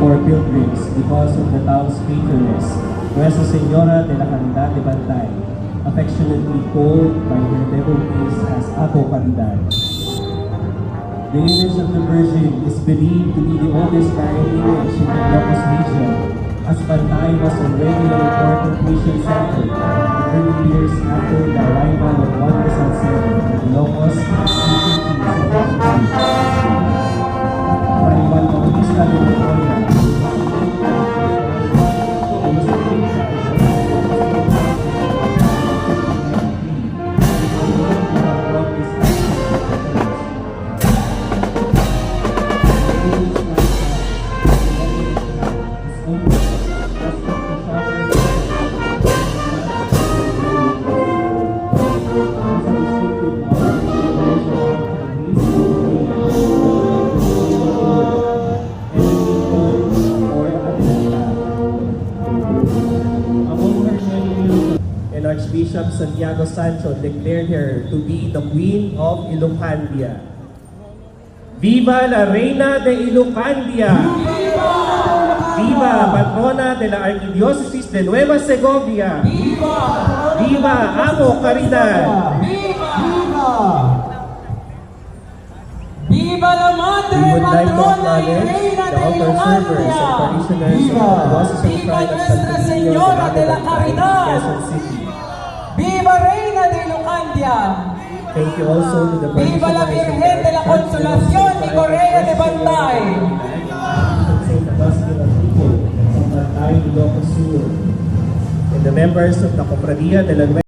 for pilgrims because of the town's patroness, Nuestra Señora de la Caridad de Bantay, affectionately called by her devotees as Apo Caridad. The image of the Virgin is believed to be the oldest marine image in the Ilocos region, as Bantay was already an important mission center in the early years after the arrival of Juan de Salcedo in Ilocos in 1573. By Juan Bautista de Montoya, Archbishop Santiago Sancho declared her to be the Queen of Ilocandia. Viva la Reina de Ilocandia! Viva! Viva, Patrona de la Arquidiócesis de Nueva Segovia! Viva! Viva, Amo Caridad! Viva! Viva la Madre We would like to Patrona y acknowledge Reina the de altar servers and parishioners of the Diocese of Viva Christ of Nuestra Santo Señora de la Caridad! Quezon City. Viva Reina de Ilocandia! Thank you also to the Viva la parishioners Virgen de la Consolación y Correa de Bantay! Saint Augustine of Hippo from Bantay, Ilocos Sur, and the members of the Cofradia de la